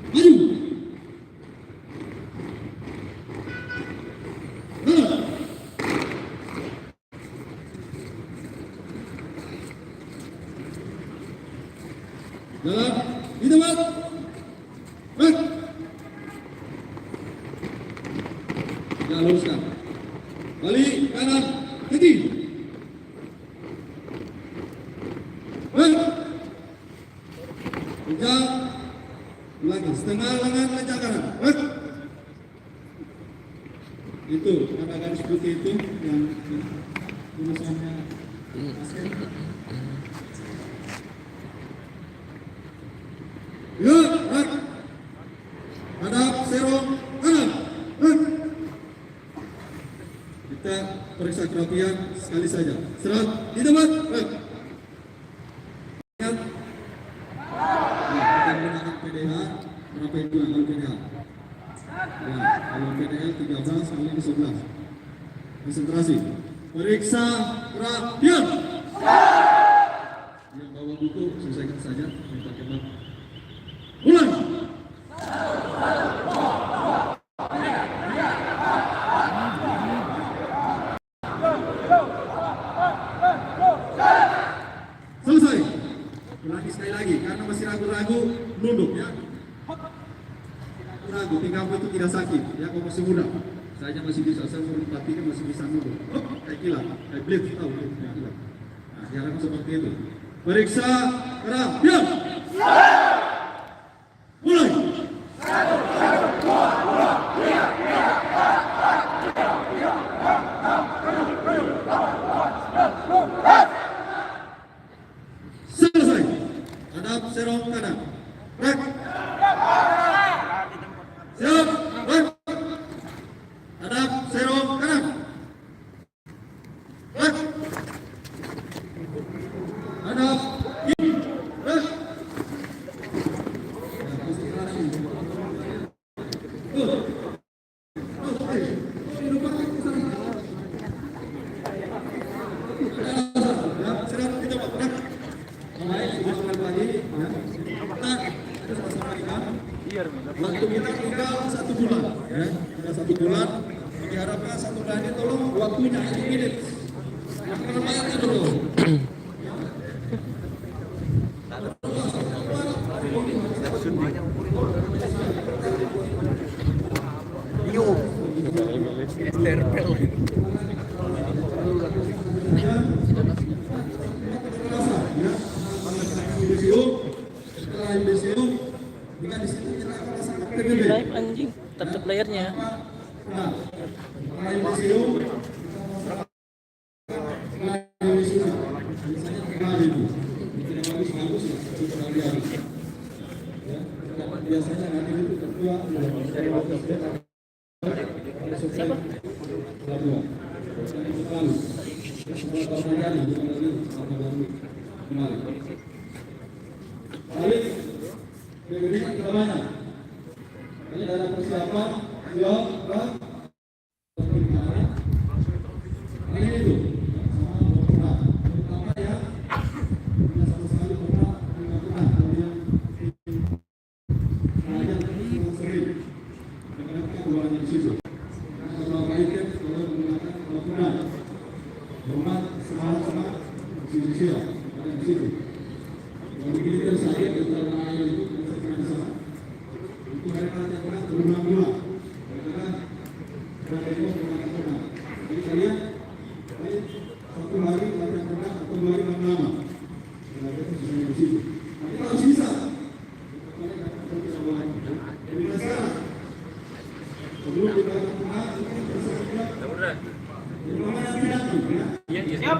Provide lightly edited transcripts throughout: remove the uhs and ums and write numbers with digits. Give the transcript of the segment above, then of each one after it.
Maju. Jalan di tempat. Ya, luruskan. Balik kanan, tinggi. Kencang. Lagi setengah lengan kencang kanan. Itu ada garis putih itu yang tulisannya basket. Ya, hadap serong kanan. Kita periksa kerapian sekali saja. Serat di tempat. Ingat, kita menggunakan PDH berapa itu kalau PDH? Ya, kalau PDH 13, kalau ini 11. Konsentrasi. Periksa kerapian. Yang bawa buku selesaikan saja. Minta kemat. Mulai. Selesai. Ulangi sekali lagi karena masih ragu-ragu, nunduk ya. Ragu, pinggangmu itu tidak sakit ya, kau masih muda. Saya masih bisa, saya umur 43 masih bisa nunduk. Kayak kilat, kayak blitz, tahu kayak kilat. Nah, diharapkan seperti itu. Periksa kerapian. Mulai. Selesai. Hadap serong kanan. Back. Siap. Back. Hadap serong kanan. Back. Hadap kiri. Back. Waktu kita tinggal 1 bulan, ya, tinggal 1 bulan. Diharapkan 1 bulan ini tolong waktunya 1 menit. Yang terbaiknya dulu. Live anjing, tetap layarnya. Biasanya nanti itu ketua dari waktu ini dalam persiapan siap ini itu pertama ya sama sekali pernah kemudian sering dengan keluarnya di situ kalau baiknya kalau menggunakan pelakuan hormat semangat sisi siap ada di situ kalau begitu saya tentang air itu di sana itu mereka yang berulang-ulang katakan berapa itu berulang-ulang jadi kalian baik 1 hari latihan berenang atau 2 hari lama berarti itu sesuai di situ tapi kalau sisa jadi sekarang sebelum kita berenang ini bersama jadi mana nanti ya iya siap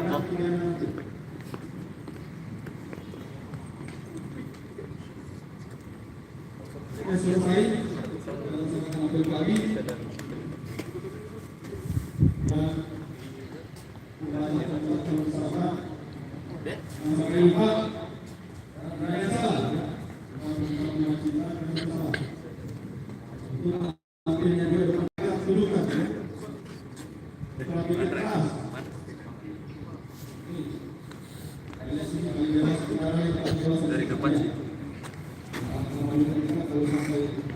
selesai sama-sama ambil pagi dan mulai bersama sampai lupa raya salah itu akhirnya dia berpakaian kedudukan tetapi keras dari depan sih kalau sampai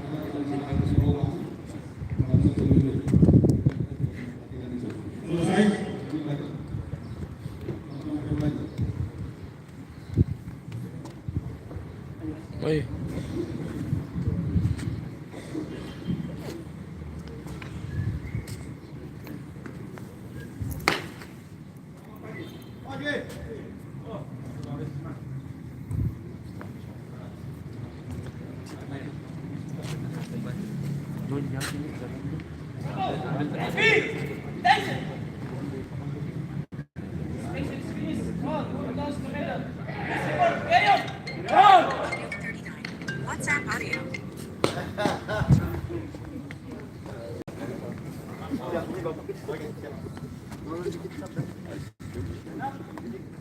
Woi. WhatsApp audio.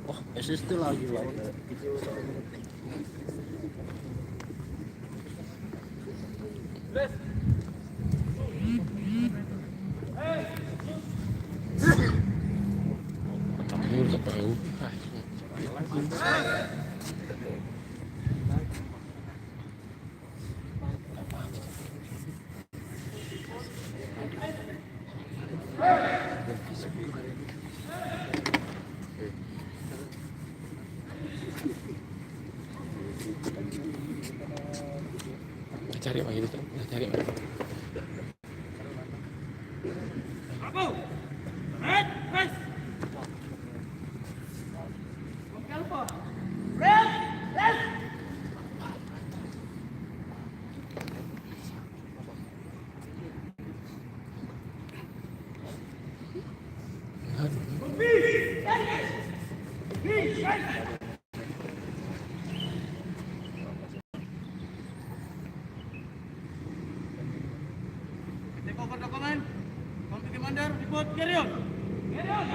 Oh, SSD lagi lah. Tampil ke PU. Cari apa gitu, cari apa? Take over the command. Come to commander. Report. Carry on. Carry on.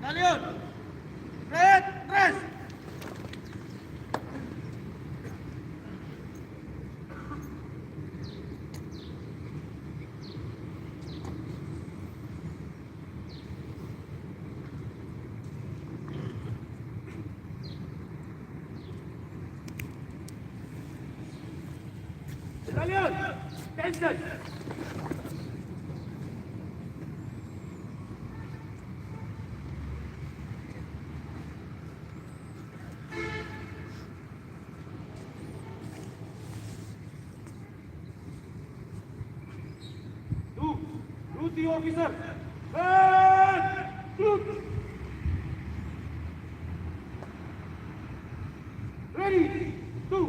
Battalion. Red. Rest. Battalion. Attention. Duty officer. And shoot. Ready. Two.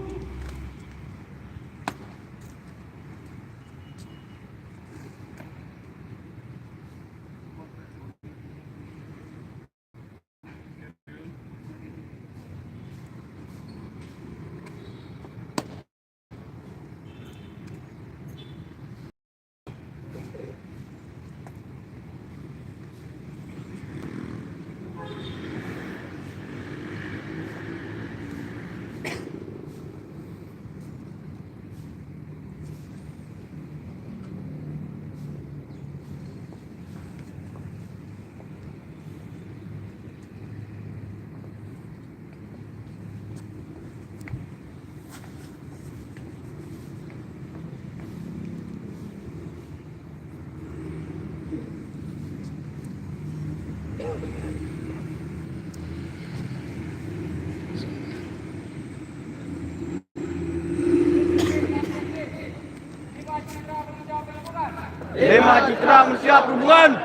5 Citra Manusia Perhubungan.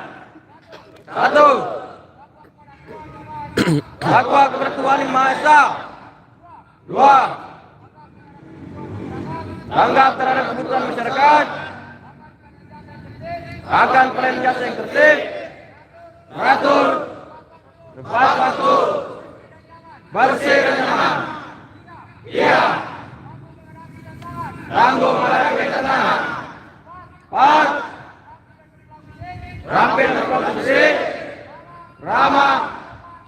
1. Takwa kepada Tuhan Yang Maha Esa. 2. Tanggap terhadap kebutuhan masyarakat. Akan pelayanan jasa yang tertib, teratur, tepat waktu, bersih dan nyaman. Iya. Tangguh melayani tanah. 4. Rampil berprofesi, ramah,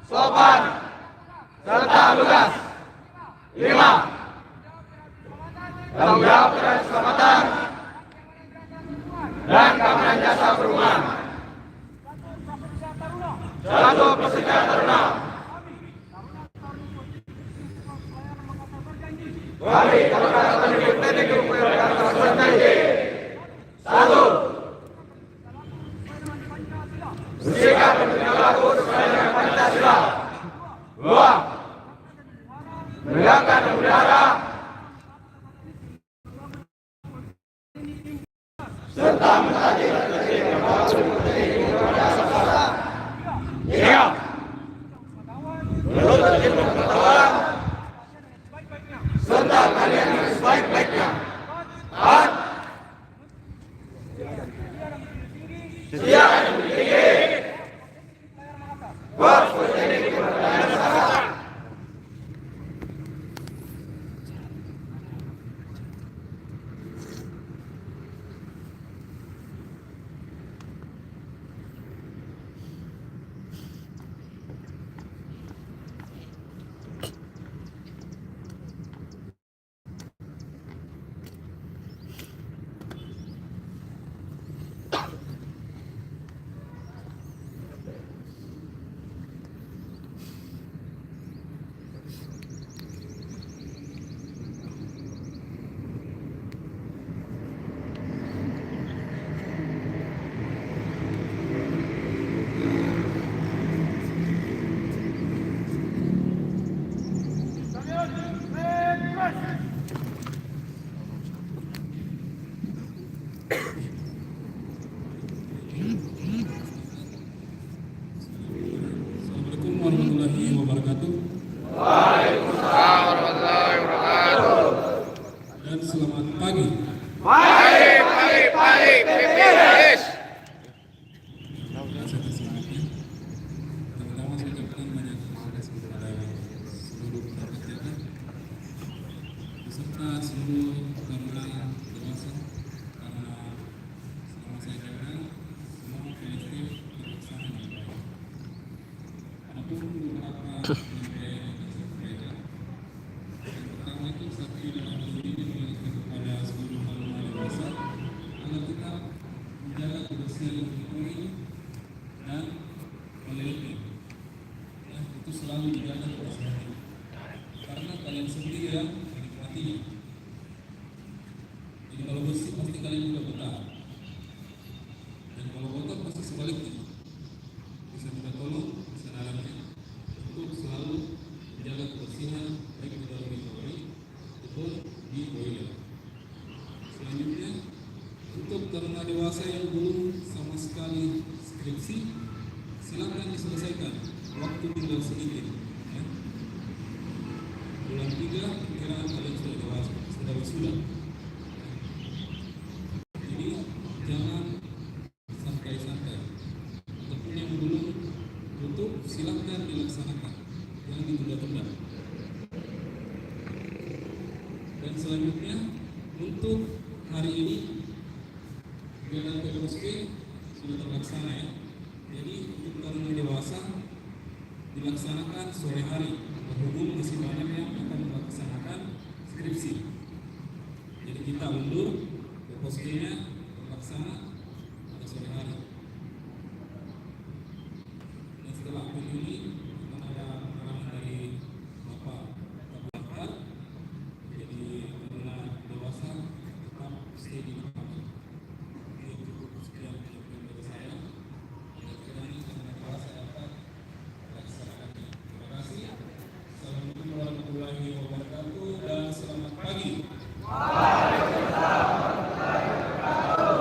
sopan, serta lugas. 5. Tanggung jawab terhadap keselamatan dan keamanan jasa perhubungan. 1. Prasetya Taruna. Kami Taruna Akademi Teknik Kependidikan Teknologi. 1. Bersikap dan berlaku sesuai dengan Pancasila. 2. Menegakkan dan memelihara serta mentaati prinsip demokrasi. 3. Menuntut ilmu pengetahuan serta keahlian yang sebaik-baiknya. 4. Setia dan budi tinggi berpolitik di pemerintahan masyarakat. Assalamualaikum warahmatullahi wabarakatuh. Waalaikumsalam warahmatullahi wabarakatuh. Dan selamat pagi. Pagi, PPS. Saya semangatnya. Pertama saya ucapkan banyak terima kasih kepada seluruh pekerja beserta seluruh taruna dewasa karena selama saya jaga semua PST terlaksana dengan baik. Adapun beberapa penyampaian mereka, yang pertama itu satu dalam hal ini mengingatkan kepada seluruh taruna dewasa agar kita menjaga kebersihan lingkungan dan melewati. Ya, itu selalu dijaga kebersihan karena kalian sendiri yang menikmatinya. Jadi kalau bersih pasti kalian juga betah, dan kalau kotor pasti sebaliknya. Bisa minta tolong, bisa dalamnya untuk selalu menjaga kebersihan baik di dalam inventory maupun di boiler. Selanjutnya, untuk taruna dewasa yang belum sama sekali skripsi, silakan diselesaikan. Waktu tinggal sedikit. Ya. Bulan 3 perkiraan kalian sudah dewasa, sudah wisuda. Jadi jangan santai-santai. Ataupun yang belum tutup, silakan dilaksanakan. Jangan ditunda-tunda. Dan selanjutnya, untuk hari ini kegiatan PPSP sudah terlaksana ya. Jadi untuk taruna dewasa dilaksanakan sore hari berhubung masih banyak yang akan melaksanakan skripsi. Jadi kita undur PPSP-nya terlaksana pada sore hari. Dan setelah akhir ini akan ada arahan dari Bapak Kapolres. Jadi taruna dewasa tetap stay di tempat. Sekian dari saya. Kiranya karena kelas saya dapat laksanakannya. Terima kasih. Assalamualaikum warahmatullahi wabarakatuh dan selamat pagi. Waalaikumsalam warahmatullahi wabarakatuh.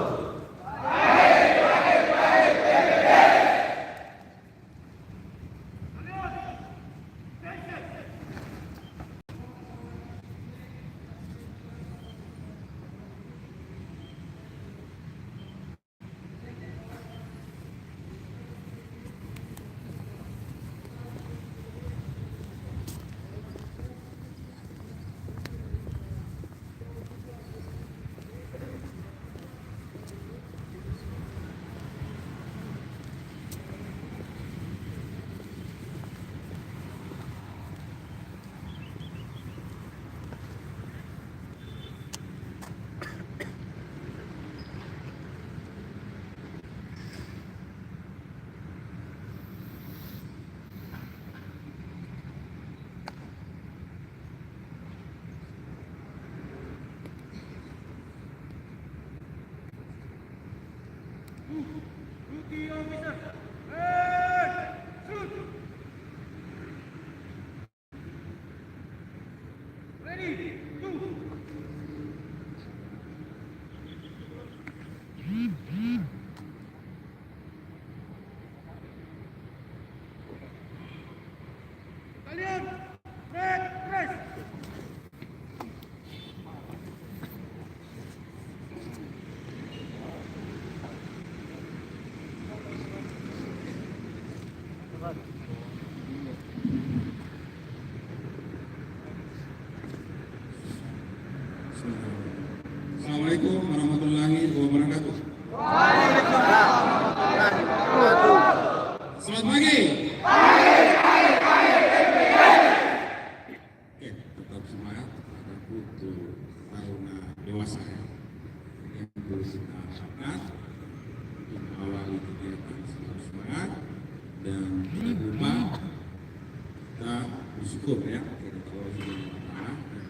bersyukur ya kita tahu yang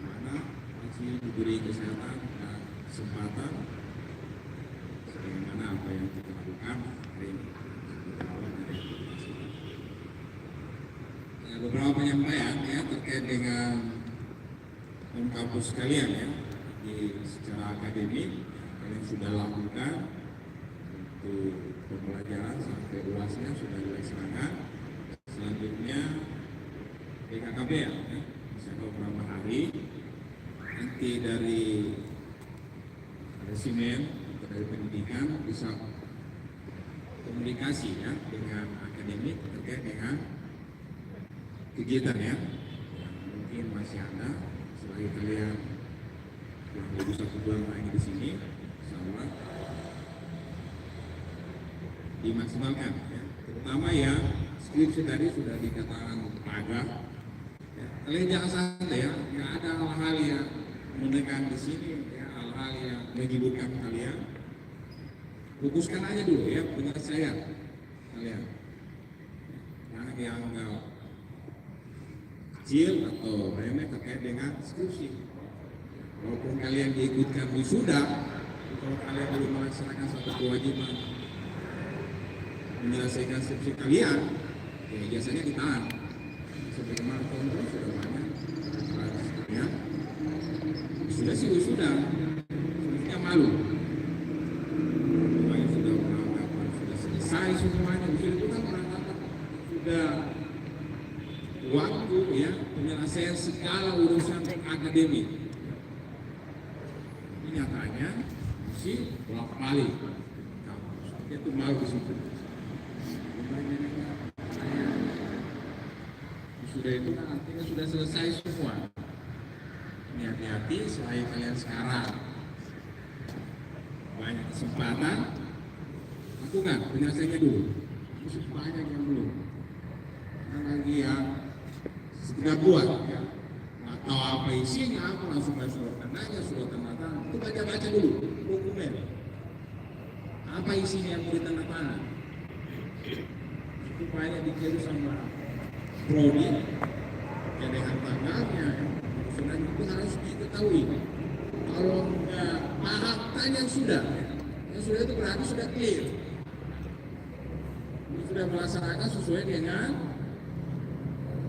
mana masih diberi kesehatan dan kesempatan sebagaimana apa yang kita lakukan hari ini. Beberapa penyampaian ya terkait dengan kampus kalian ya secara akademik kalian sudah lakukan untuk pembelajaran sampai uasnya sudah dilaksanakan. Selanjutnya BKKB ya bisa beberapa hari nanti dari resimen atau dari pendidikan bisa komunikasi ya dengan akademik terkait dengan kegiatan ya yang mungkin masih ada selagi kalian yang baru 1 bulan lagi di sini sama dimaksimalkan ya. Terutama ya skripsi tadi sudah dikatakan agak ya. Kalian jangan santai ya, nggak ada hal-hal yang menekan di sini ya, hal-hal yang menyibukkan kalian. Fokuskan aja dulu ya penyelesaian kalian nah, yang kecil atau remeh terkait dengan skripsi. Walaupun kalian diikutkan wisuda, kalau kalian belum melaksanakan satu kewajiban menyelesaikan skripsi kalian, ya biasanya ditahan. Sebagaimana contoh sudah banyak ya. Sudah sih wisuda, sebenarnya malu. Semuanya sudah berangkat, sudah selesai semuanya. Wisuda itu kan berangkat sudah waktu ya penyelesaian segala urusan akademik. Ini nyatanya masih berapa kali itu malu di situ. Sudah itu kan artinya sudah selesai semua. Ini hati-hati selain kalian sekarang banyak kesempatan lakukan penyelesaiannya dulu. Masih banyak yang belum. Nah, lagi yang sekedar buat ya. Atau apa isinya, apa langsung surat tandanya, surat tanda tangan. Itu baca-baca dulu dokumen. Apa isinya yang mau ditanda tangan? Itu banyak dikirim sama prodi ya dengan tanggalnya. Sudah itu harus diketahui. Kalau enggak paham, tanya sudah. Yang sudah itu berarti sudah clear. Ini sudah melaksanakan sesuai dengan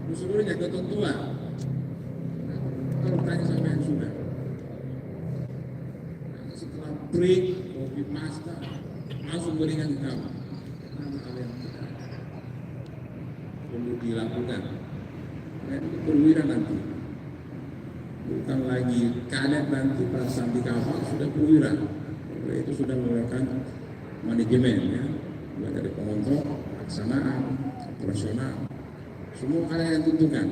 prosedurnya ketentuan. Kalau tanya sama yang sudah. Nah, setelah break, kopi master, langsung berikan ke kamu. Nama kalian perlu dilakukan. Dan itu perwira nanti. Bukan lagi kadet nanti pas sampai kapal sudah perwira. Itu sudah melakukan manajemen ya. Mulai dari pengontrol, pelaksanaan, operasional. Semua kalian yang tentukan.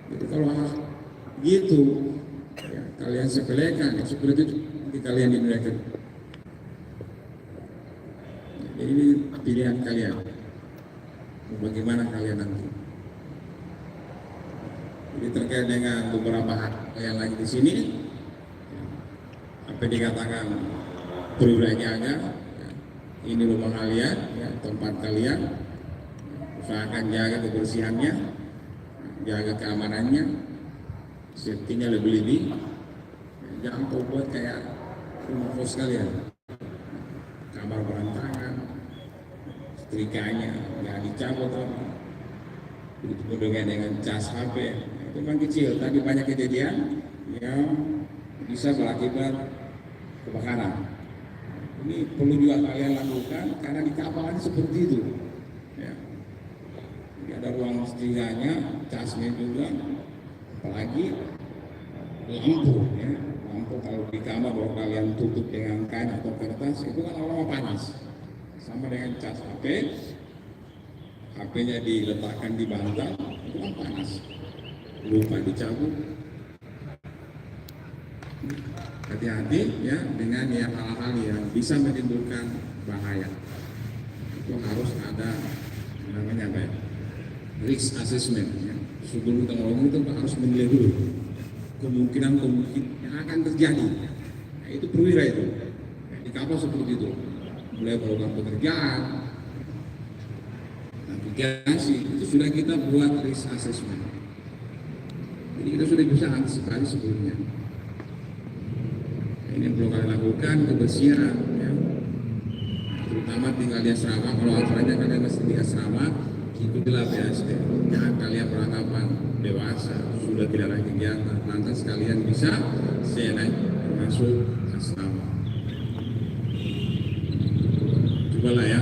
Jadi kalau gitu, ya, kalian sepelekan, ya, seperti itu nanti kalian dimulaikan. Jadi ini pilihan kalian. Bagaimana kalian nanti? Jadi terkait dengan beberapa hak yang lagi di sini, apa yang dikatakan perwiranyaannya, ya, ini rumah kalian, ya, tempat kalian. Usahakan jaga kebersihannya, jaga keamanannya, safety-nya lebih-lebih. Jangan kau buat kayak rumah kos kalian, kamar berantakan, setrikanya nggak dicabut, begitu dengan cas HP, itu kan kecil. Tadi banyak kejadian yang bisa berakibat kebakaran. Ini perlu juga kalian lakukan karena di kapal seperti itu. Ya. Ada ruang setrikanya, casnya juga, apalagi lampu ya. Lampu kalau di kamar kalau kalian tutup dengan kain atau kertas itu kan lama panas. Sama dengan cas HP, HP-nya diletakkan di bantal, itu kan panas. Lupa dicabut. Hati-hati ya dengan yang hal-hal yang bisa menimbulkan bahaya. Itu harus ada namanya apa ya? Risk assessment ya. Sebelum kita ngomong itu harus menilai dulu kemungkinan yang akan terjadi. Nah, itu perwira itu di kapal seperti itu, mulai melakukan pekerjaan, navigasi itu sudah kita buat risk assessment. Jadi kita sudah bisa antisipasi sebelumnya. Ini yang perlu kalian lakukan, kebersihan, ya. Terutama tinggal di asrama. Kalau aturannya kalian masih di asrama, ikutilah BSD. Jangan kalian beranggapan dewasa, sudah tidak ada kegiatan, lantas kalian bisa senang masuk asrama. Cobalah ya,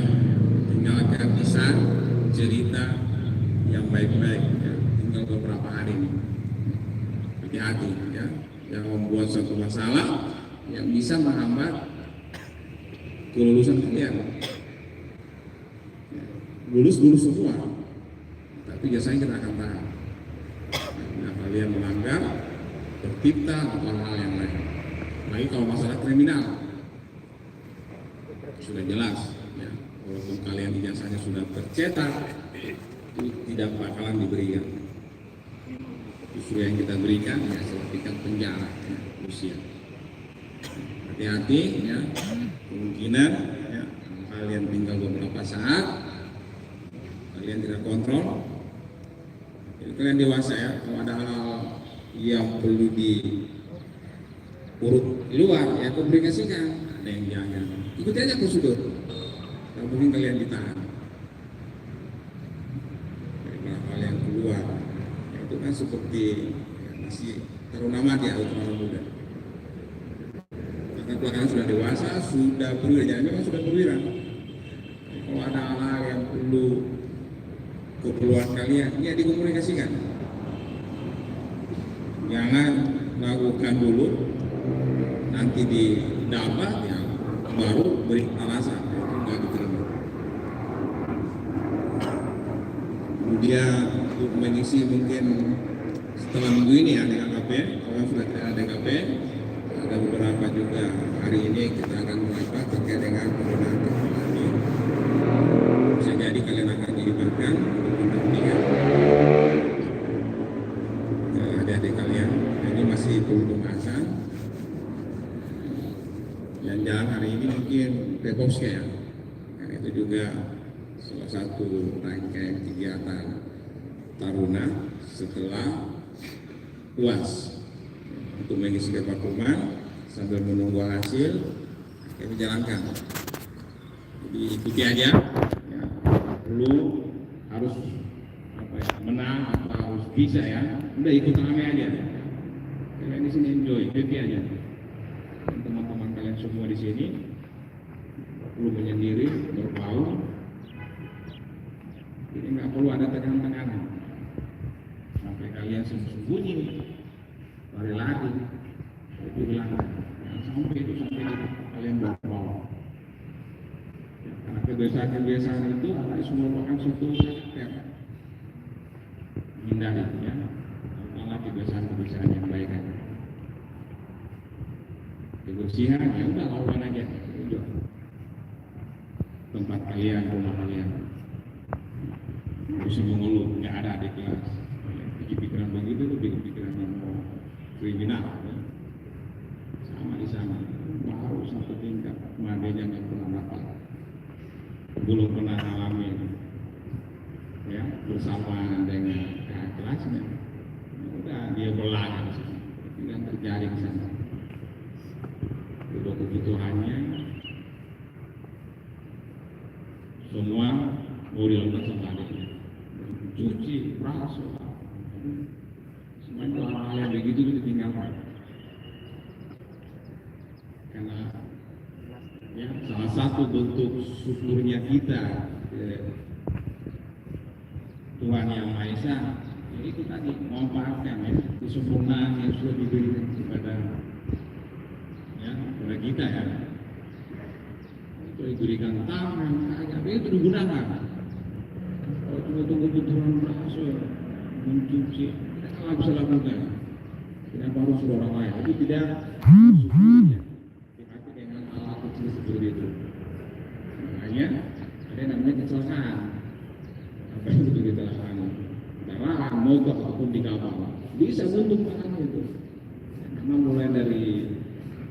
tinggalkan pesan cerita yang baik-baik ya. Tinggal beberapa hari ini. Hati-hati ya, yang membuat suatu masalah yang bisa menghambat kelulusan kalian. Ya, lulus semua, tapi biasanya kita akan tahan. Nah, kalian melanggar, tercipta atau hal yang lain. Lagi kalau masalah kriminal, sudah jelas. Ya, walaupun kalian ijazahnya sudah tercetak, itu tidak bakalan diberikan. Justru yang kita berikan ya sertifikat penjara ya, usia. Hati-hati ya, kemungkinan ya, kalian tinggal beberapa saat, kalian tidak kontrol. Jadi kalian dewasa ya, kalau ada hal yang perlu diurut di luar ya komunikasikan. Ada yang jangan, ikuti aja prosedur. Kalau mungkin kalian ditahan. Kalau kalian keluar, ya, itu kan seperti ya, masih taruna dia atau taruna muda. Maka kalian sudah dewasa, sudah perwira, jangan memang sudah perwira. Kalau ada hal yang perlu keperluan kalian, ya dikomunikasikan. Jangan lakukan dulu, nanti didapat ya baru beri alasan, itu nggak diterima. Kemudian untuk mengisi mungkin setelah minggu ini ya DKP, kalau sudah ada DKP, ada beberapa juga hari ini kita akan melakukan terkait dengan penggunaan teknologi. Bisa jadi kalian akan dilibatkan untuk pendampingan adik-adik kalian. Ini masih perlu pembahasan. Yang jalan hari ini mungkin Deposke ya, karena itu juga salah satu rangkaian kegiatan taruna setelah UAS untuk mengisi kevakuman sambil menunggu hasil kami jalankan. Jadi ikuti aja, ya. Perlu harus menang atau harus bisa ya, udah ikut rame aja. Kalian di sini enjoy, happy aja. Dan teman-teman kalian semua di sini perlu menyendiri, berbaur. Jadi nggak perlu ada tekanan-tekanan. Sampai kalian sembunyi, lari lagi, itu bilang, sampai kalian berbaur. Ya, karena kebiasaan itu merupakan suatu karakter. Hindari ya, malah kebiasaan yang baik aja. Kebersihan ya udah lakukan aja, udah. Tempat kalian, rumah kalian. Bisa mengeluh, nggak ada di kelas. Pikiran begitu tuh pikiran yang mau kriminal. Ya. Sama di sana, baru satu tingkat, madenya nggak pernah dapat, belum pernah ngalamin. Ya, bersamaan dengan kelasnya, udah dia berlaga, tidak terjadi di sana. Untuk kebutuhannya semua mau dilakukan sama adiknya, cuci, basuh, semua hal yang begitu ditinggalkan. Karena ya, salah satu bentuk syukurnya kita Tuhan Yang Maha Esa, ya itu tadi memanfaatkan ya kesempurnaan yang sudah diberikan kepada kita ya. Itu diberikan tangan, kaki, itu digunakan. Kalau cuma tunggu kebutuhan basuh, mencuci, kita nggak bisa lakukan. Tidak harus orang lain, tapi tidak syukurnya. Dipakai dengan alat kecil seperti itu. Makanya ada namanya kecelakaan. Apa itu kecelakaan? Darah, mogok ataupun di kapal bisa untuk makan itu. Karena mulai dari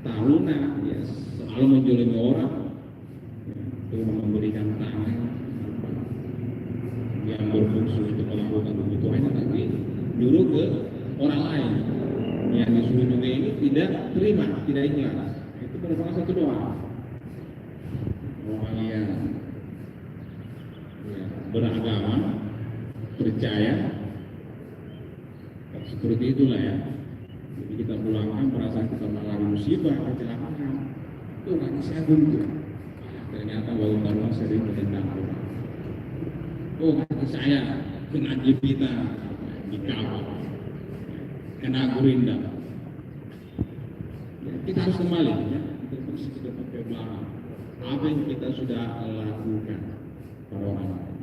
taruna ya selalu menjolimi orang, ya, memberikan tangan yang berfungsi untuk melakukan kebutuhannya, tapi nyuruh ke orang lain yang disuruh juga ini tidak terima, tidak ikhlas. Itu merupakan satu doa. Orang yang beragama, percaya, seperti itulah ya. Jadi kita pulangkan perasaan kita mengalami musibah, kecelakaan, itu lagi saya buntu. Ternyata bau karma sering menendang orang. Oh, kaki saya kena jepitan di kawal, kena gurinda. Ya, kita harus kembali ya, kita bersih ke belakang. Apa yang kita sudah lakukan pada orang lain.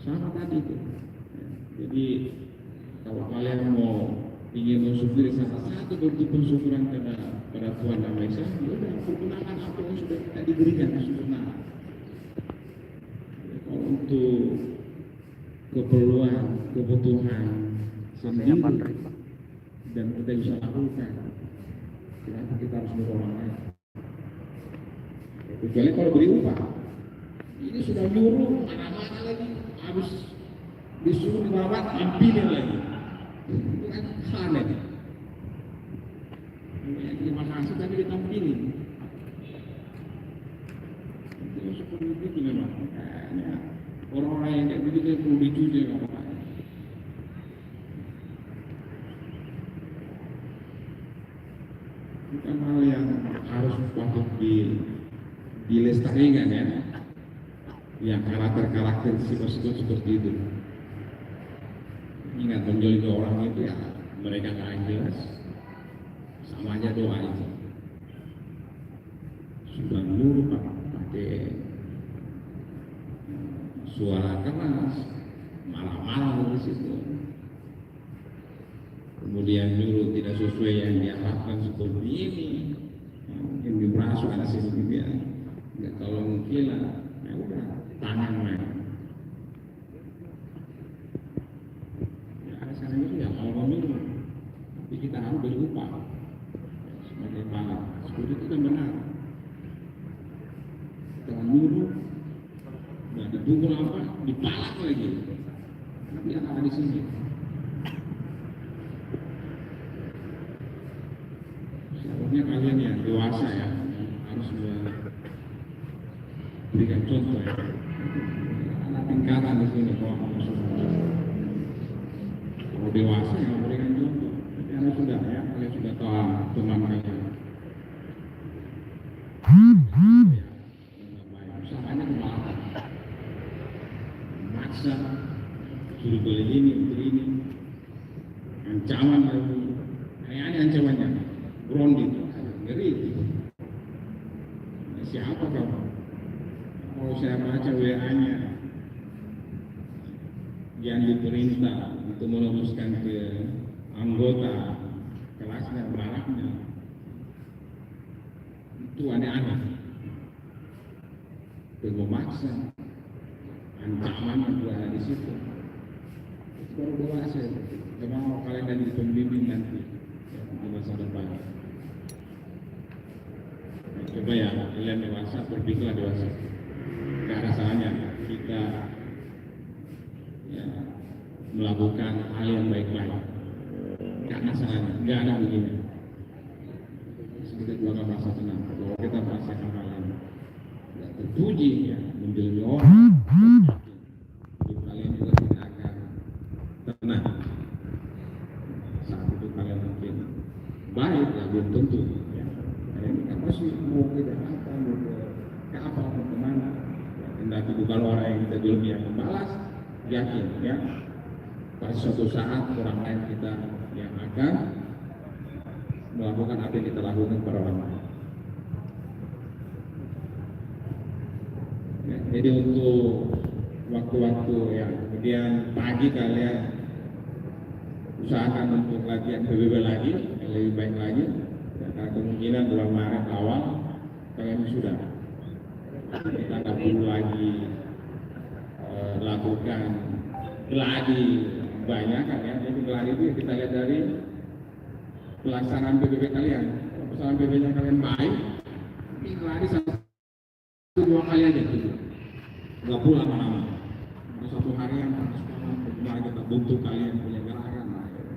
Sama tadi itu. Ya, jadi kalau kalian mau ingin mensyukuri salah satu bentuk pensyukuran pada Tuhan dan Maha Esa, ya udah pergunakan apa yang sudah kita diberikan kesempurnaan. Kalau untuk keperluan, kebutuhan sendiri dan kita bisa lakukan, kenapa kita harus menolong lain? Kecuali kalau beri upah, ini sudah nyuruh mana-mana lagi, habis disuruh merawat, ambilin lagi. Itu kan aneh. Terima kasih tapi ditampilin. Itu seperti itu memang. Orang-orang yang kayak begitu perlu dicuci apa-apa. Bukan hal yang harus patut dilestarikan ya. Yang karakter-karakter sifat-sifat seperti itu. Ingat menjolimi orang itu ya mereka nggak jelas. Sama aja doa itu. Sudah nyuruh pakai suara keras, malah-malah di situ. Kemudian nyuruh tidak sesuai yang diharapkan seperti ini. Mungkin diberasuh ada seperti dia. Nggak tolong gila, ya udah tangan main. Ya sekarang itu ya kalau nyuruh, tapi kita harus berupah sebagai pahala. Seperti itu kan benar. Kita nyuruh. Nah, dipukul apa? Dipalak lagi. Tapi yang ada di sini. Seharusnya kalian yang dewasa ya harus berikan contoh ya. Anak tingkatan di sini kalau masuk. Kalau dewasa ya berikan contoh. Tapi anak sudah ya, kalian sudah tahu teman kalian. Usahanya kemana? Maksa, suruh beli ini, beli ini, ancaman lagi, aneh-aneh ancamannya, berondit, ngeri gitu. Nah, siapa kamu? Kalau saya baca WA-nya, yang diperintah untuk meluruskan ke anggota kelasnya, beranaknya, itu aneh-aneh, dan memaksa. Ancaman juga ada di situ. Itu baru dewasa. Memang kalian dan di pembimbing nanti ya, di masa depan. Nah, coba ya kalian dewasa, berpikirlah dewasa. Tidak ada salahnya kita ya, melakukan hal yang baik-baik. Tidak ada salahnya. Tidak ada begini. Kita juga akan merasa tenang. Kalau kita merasakan hal yang tidak terpuji ya, menjelmi orang. Hidup kalian juga tidak akan tenang. Saat itu kalian mungkin baik ya belum tentu ya. Kalian ini apa sih mau ke Jakarta, mau ke apa, mau kemana ya, kendati bukan orang yang kita jolimi yang membalas, yakin ya pada suatu saat orang lain kita yang akan melakukan apa yang kita lakukan kepada orang lain. Ya, jadi untuk waktu-waktu ya, kemudian pagi kalian usahakan untuk latihan PBB lagi, yang lebih baik lagi. Ya, karena kemungkinan bulan Maret awal kalian sudah kita nggak perlu lagi lakukan geladi banyak kan ya. Jadi geladi itu kita lihat dari pelaksanaan PBB kalian. Kalau pelaksanaan PBB-nya kalian baik, ini geladi 1-2 kali aja gitu. Nggak pulang lama-lama. Satu hari yang harus kalian kita butuh kalian punya